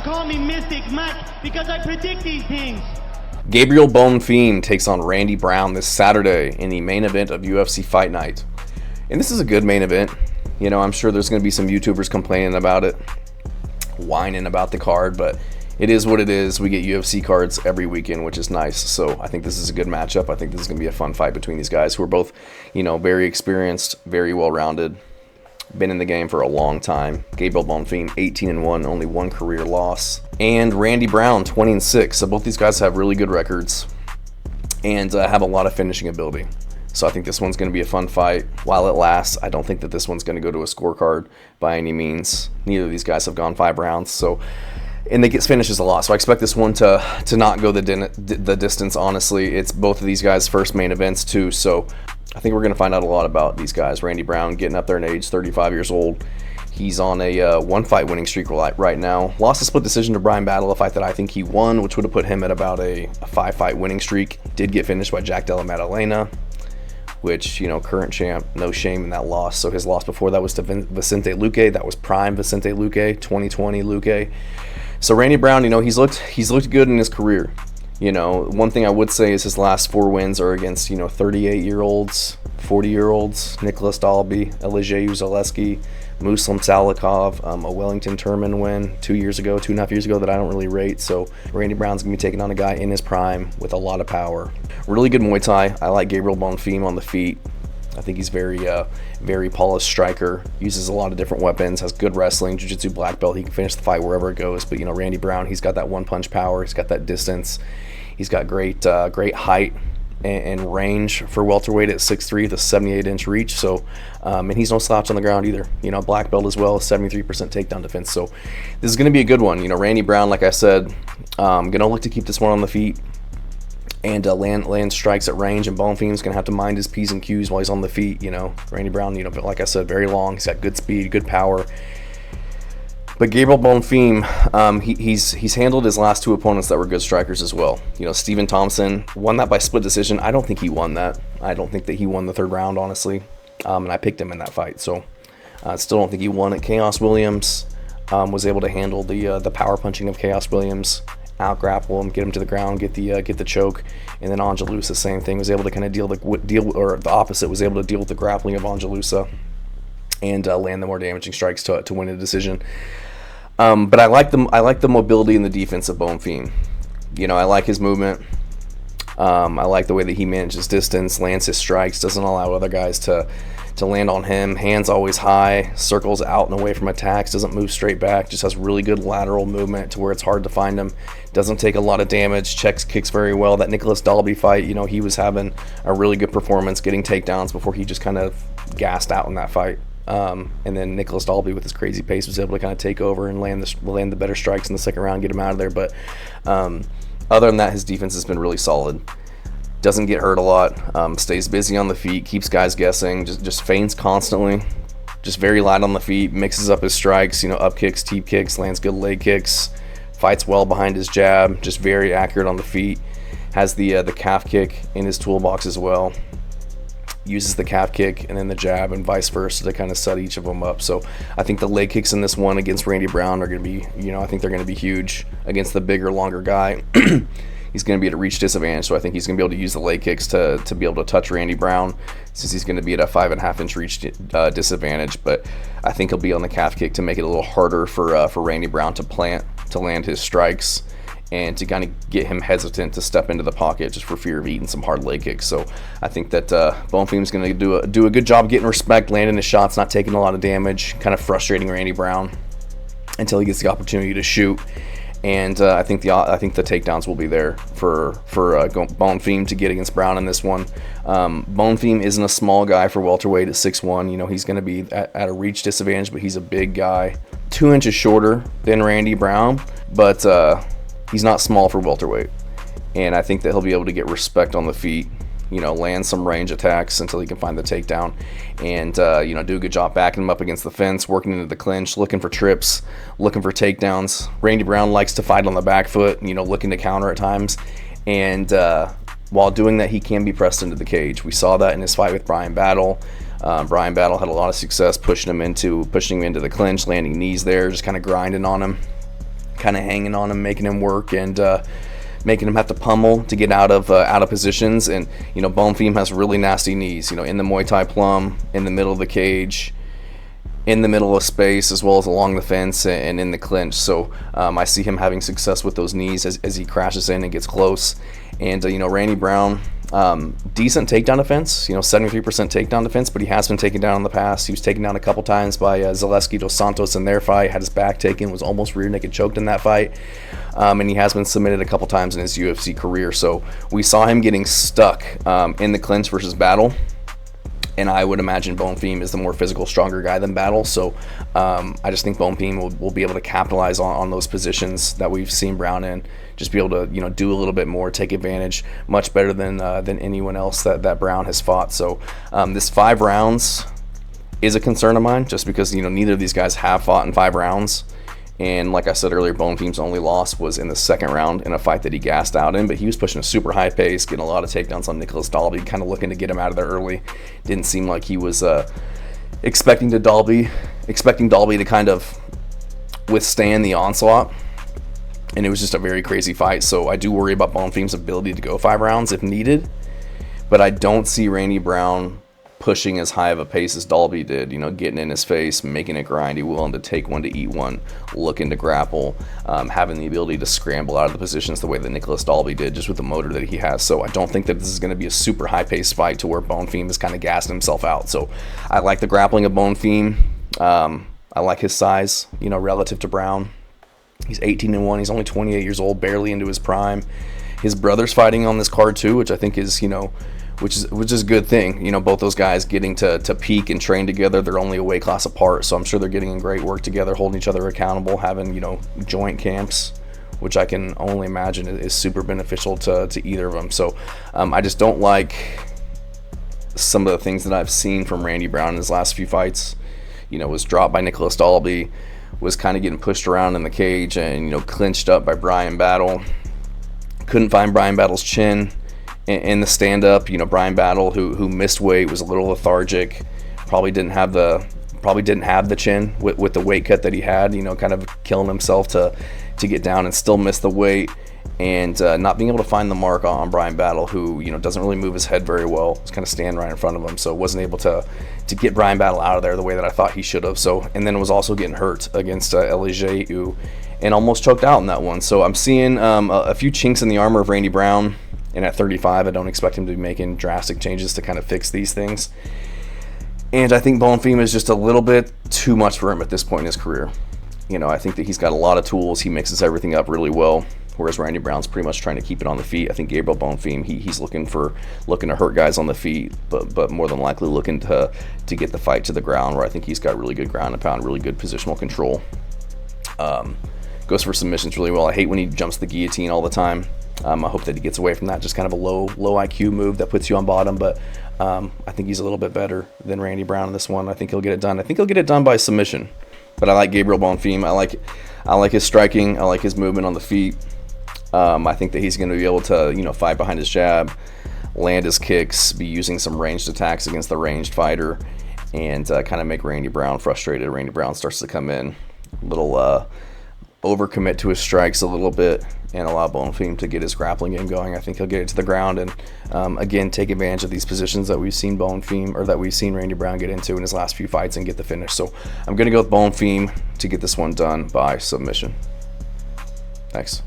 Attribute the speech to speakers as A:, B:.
A: call me Mystic Matt because I predict these things.
B: Gabriel Bonfim takes on Randy Brown this Saturday in the main event of UFC Fight Night. And this is a good main event. You know, I'm sure there's going to be some YouTubers complaining about it, whining about the card, but it is what it is. We get UFC cards every weekend, which is nice. So I think this is a good matchup. I think this is going to be a fun fight between these guys who are both, you know, very experienced, very well-rounded, been in the game for a long time. Gabriel Bonfim, 18-1, only one career loss. And Randy Brown, 20-6. So both these guys have really good records and have a lot of finishing ability. So I think this one's going to be a fun fight while it lasts. I don't think that this one's going to go to a scorecard by any means. Neither of these guys have gone 5 rounds. So, and they get finishes a lot. So I expect this one to not go the distance, honestly. It's both of these guys' first main events too. So I think we're going to find out a lot about these guys. Randy Brown getting up there in age, 35 years old. He's on a one-fight winning streak right now. Lost a split decision to Bryan Battle, a fight that I think he won, which would have put him at about a 5-fight winning streak. Did get finished by Jack Della Maddalena, which, you know, current champ, no shame in that loss. So his loss before that was to Vicente Luque. That was prime Vicente Luque, 2020 Luque. So Randy Brown, you know, he's looked good in his career. You know, one thing I would say is his last 4 wins are against, you know, 38-year-olds, 40-year-olds, Nicholas Dalby, Elijah Zaleski, Muslim Salikhov, a Wellington Turman win 2.5 years ago that I don't really rate. So Randy Brown's going to be taking on a guy in his prime with a lot of power. Really good Muay Thai. I like Gabriel Bonfim on the feet. I think he's very polished striker, uses a lot of different weapons, has good wrestling, jiu-jitsu black belt. He can finish the fight wherever it goes. But, you know, Randy Brown, he's got that one-punch power. He's got that distance. He's got great height and range for welterweight at 6'3", the 78-inch reach. So, and he's no slouch on the ground either. You know, black belt as well, 73% takedown defense. So this is going to be a good one. You know, Randy Brown, like I said, going to look to keep this one on the feet and land strikes at range, and Bonfim's going to have to mind his P's and Q's while he's on the feet. You know, Randy Brown, you know, but like I said, very long. He's got good speed, good power. But Gabriel Bonfim, he's handled his last 2 opponents that were good strikers as well. You know, Stephen Thompson won that by split decision. I don't think he won that. I don't think that he won the 3rd round, honestly. And I picked him in that fight. So I still don't think he won it. Chaos Williams was able to handle the power punching of Chaos Williams, out-grapple him, get him to the ground, get the choke. And then Angelusa, the same thing, was able to kind of deal or the opposite, was able to deal with the grappling of Angelusa and land the more damaging strikes to win a decision. But I like the mobility and the defense of Bonfim. You know, I like his movement. I like the way that he manages distance, lands his strikes, doesn't allow other guys to land on him. Hands always high, circles out and away from attacks, doesn't move straight back, just has really good lateral movement to where it's hard to find him. Doesn't take a lot of damage, kicks very well. That Nicholas Dalby fight, you know, he was having a really good performance, getting takedowns before he just kind of gassed out in that fight. And then Nicholas Dalby, with his crazy pace, was able to kind of take over and land the better strikes in the second round, get him out of there. But other than that, his defense has been really solid. Doesn't get hurt a lot, stays busy on the feet, keeps guys guessing, just feints constantly, just very light on the feet, mixes up his strikes, you know, up kicks, teep kicks, lands good leg kicks, fights well behind his jab, just very accurate on the feet, has the calf kick in his toolbox as well. Uses the calf kick and then the jab and vice versa to kind of set each of them up. So I think the leg kicks in this one against Randy Brown are going to be, you know, I think they're going to be huge against the bigger, longer guy. He's going to be at a reach disadvantage, so I think he's going to be able to use the leg kicks to be able to touch Randy Brown, since he's going to be at a 5.5-inch reach disadvantage. But I think he'll be on the calf kick to make it a little harder for Randy Brown to land his strikes, and to kind of get him hesitant to step into the pocket just for fear of eating some hard leg kicks. So I think that Bonfim's going to do a good job getting respect, landing his shots, not taking a lot of damage, kind of frustrating Randy Brown until he gets the opportunity to shoot. And I think the takedowns will be there for Bonfim to get against Brown in this one. Bonfim isn't a small guy for welterweight at 6'1". You know, he's going to be at a reach disadvantage, but he's a big guy, 2 inches shorter than Randy Brown, but he's not small for welterweight. And I think that he'll be able to get respect on the feet, you know, land some range attacks until he can find the takedown, and you know, do a good job backing him up against the fence, working into the clinch, looking for trips, looking for takedowns. Randy Brown likes to fight on the back foot, you know, looking to counter at times, and while doing that, he can be pressed into the cage. We saw that in his fight with Bryan Battle. Bryan Battle had a lot of success pushing him into the clinch, landing knees there, just kind of grinding on him, kind of hanging on him, making him work, and making him have to pummel to get out of positions. And Bonfim has really nasty knees. In the Muay Thai plum, in the middle of the cage, in the middle of space, as well as along the fence and in the clinch. So I see him having success with those knees as he crashes in and gets close. And Randy Brown, decent takedown defense, 73% takedown defense, but he has been taken down in the past. He was taken down a couple times by Zaleski dos Santos in their fight, had his back taken, was almost rear naked choked in that fight. And he has been submitted a couple times in his UFC career. So we saw him getting stuck in the clinch versus Battle. And I would imagine Bonfim is the more physical, stronger guy than Battle. So I just think Bonfim will be able to capitalize on those positions that we've seen Brown in. Just be able to do a little bit more, take advantage much better than anyone else that Brown has fought. So this 5 rounds is a concern of mine, just because neither of these guys have fought in 5 rounds. And like I said earlier, Bonfim's only loss was in the 2nd round in a fight that he gassed out in, but he was pushing a super high pace, getting a lot of takedowns on Nicholas Dalby, kind of looking to get him out of there early. Didn't seem like he was expecting Dalby to kind of withstand the onslaught, and it was just a very crazy fight. So I do worry about Bonfim's ability to go 5 rounds if needed, but I don't see Randy Brown pushing as high of a pace as Dalby did, getting in his face, making it grindy, willing to take one to eat one, looking to grapple, having the ability to scramble out of the positions the way that Nicholas Dalby did, just with the motor that he has. So I don't think that this is going to be a super high-paced fight to where Bonfim is kind of gassing himself out. So I like the grappling of Bonfim. I like his size, relative to Brown. He's 18-1. He's only 28 years old, barely into his prime. His brother's fighting on this card too, which I think is, which is a good thing. Both those guys getting to peak and train together. They're only a weight class apart, so I'm sure they're getting in great work together, holding each other accountable, having joint camps, which I can only imagine is super beneficial to either of them. So I just don't like some of the things that I've seen from Randy Brown in his last few fights. Was dropped by Nicholas Dalby, was kind of getting pushed around in the cage, and clinched up by Brian Battle. Couldn't find Brian Battle's chin in the stand-up. Brian Battle, who missed weight, was a little lethargic, probably didn't have the chin with the weight cut that he had, kind of killing himself to get down and still miss the weight, and not being able to find the mark on Brian Battle, who doesn't really move his head very well. He's kind of standing right in front of him, so wasn't able to get Brian Battle out of there the way that I thought he should have. So, and then was also getting hurt against Elijeu, and almost choked out in that one. So I'm seeing a few chinks in the armor of Randy Brown. And at 35, I don't expect him to be making drastic changes to kind of fix these things. And I think Bonfim is just a little bit too much for him at this point in his career. I think that he's got a lot of tools. He mixes everything up really well, whereas Randy Brown's pretty much trying to keep it on the feet. I think Gabriel Bonfim, he's looking to hurt guys on the feet, but more than likely looking to get the fight to the ground, where I think he's got really good ground and pound, really good positional control. Goes for submissions really well. I hate when he jumps the guillotine all the time. I hope that he gets away from that. Just kind of a low IQ move that puts you on bottom. But I think he's a little bit better than Randy Brown in this one. I think he'll get it done. I think he'll get it done by submission. But I like Gabriel Bonfim. I like his striking. I like his movement on the feet. I think that he's going to be able to fight behind his jab, land his kicks, be using some ranged attacks against the ranged fighter, and kind of make Randy Brown frustrated. Randy Brown starts to come in a little overcommit to his strikes a little bit, and allow Bonfim to get his grappling game going. I think he'll get it to the ground and again take advantage of these positions that we've seen Randy Brown get into in his last few fights and get the finish. So I'm going to go with Bonfim to get this one done by submission. Thanks.